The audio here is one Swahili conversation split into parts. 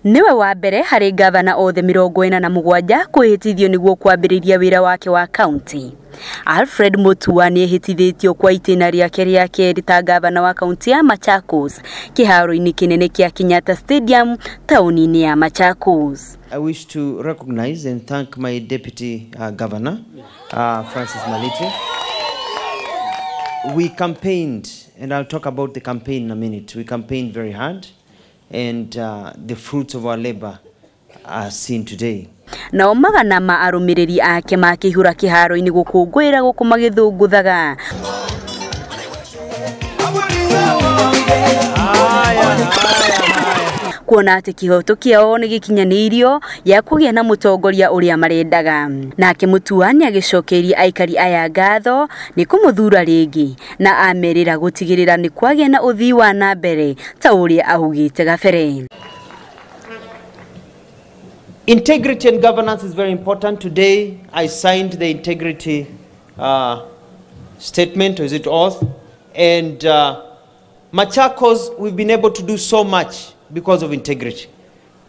Niwe wa mbere hari gavana othe 47 kwihitithio niguo kwambiriria wira wake wa county. Alfred Mutua ni ehitithitio kwa itina ria keri ta gavana wa county ya Machakos kiharo-ini kinene kia Kenyatta Stadium tauni-ini ya Machakos. I wish to recognize and thank my deputy governor, Francis Malitri. We campaigned, and I'll talk about the campaign in a minute. We campaigned very hard, and the fruits of our labor are seen today. Na magana ma arumiriri ake makihura kiharo-ini gukungwira gukumagithunguthaga. Kuona ati kihoto kiao ni gikinyanirio ya kugia na mutongoria uria marendaga. Nake Mutua ni agicokeria aikari aya ngatho ni kumuthura ringi na amerira gutigirira ni kwagia na uthii wa na mbere ta uria ahugite gabere. Integrity and governance is very important. Today I signed the integrity statement, or is it oath? And Machakos, we've been able to do so much because of integrity.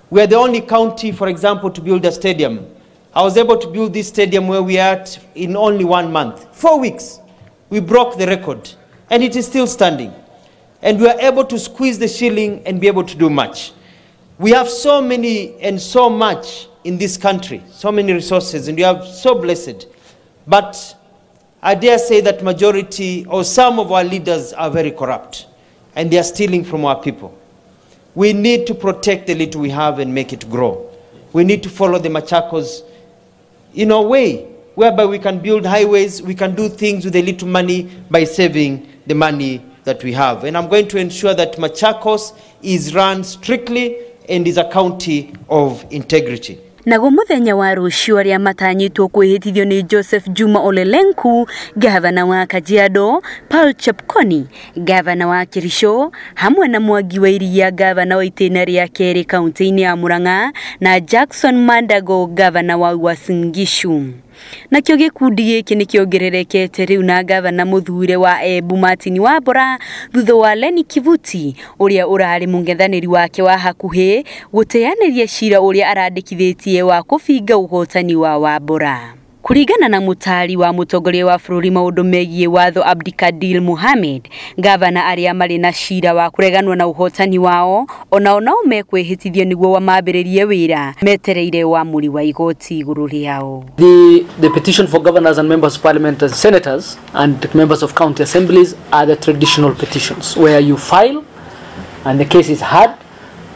We are the only county, for example, to build a stadium. I was able to build this stadium where we are at in only 1 month. 4 weeks, we broke the record, and it is still standing. And we are able to squeeze the shilling and be able to do much. We have so many and so much in this country, so many resources, and we are so blessed. But I dare say that majority or some of our leaders are very corrupt, and they are stealing from our people. We need to protect the little we have and make it grow. We need to follow the Machakos in a way whereby we can build highways, we can do things with a little money by saving the money that we have. And I'm going to ensure that Machakos is run strictly and is a county of integrity. Nago muthenya wa rucio aria matanyitwo kwihitithio ni Joseph Juma Olelenku, gavana wa Kajiado, Paul Chepkoni, gavana wa Kirisho, hamwe na Mwangi wa Iria, gavana wa itina ria keri kaunti-ini ya Murang'a, na Jackson Mandago, gavana wa Uasin Gishu. Na kio gikundi giki ni kiongererekete riu na gavana muthure wa Embu Martin Wambora thutha wa Leni Kivuti uria urari mungethaniri wake wa hakuhi guteaniria cira uria arandikithitie wa kubinga uhotani wa Wambora. Kuringana na mutari wa mutongoria wa bururi maundu megie watho Abdikadir Mohamed, gavana aria mari na cira wa kureganwa na uhotani wao ona mekwihitithio niguo wa mambiririe wira metereire wa muri wa igoti iguru riao. The petition for governors and members of parliament and senators and members of county assemblies are the traditional petitions where you file and the case is heard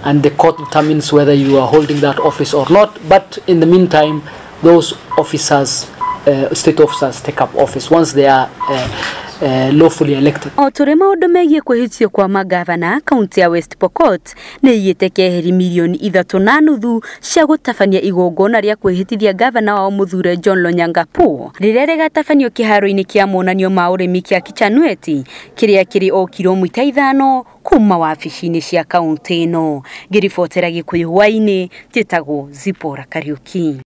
and the court determines whether you are holding that office or not. But in the meantime, those officers, state officers, take up office once they are lawfully elected. Otore maundu megie kwihitithio kwa magavana kaunti ya West Pokot ni yitekeheri milioni 3.5 cia gutabania igongona ria kwihitithia gavana wa muthure John Lonyangapuo rirere gatabanio kiharo-ini kia monanio ma urimi kia Kichanueti kiria kiri o kilomita 5 kuma wabici-ini cia kaunti ino. Ngiribotera Gikuyu hwaini, njitagwo Zipporah Kariuki.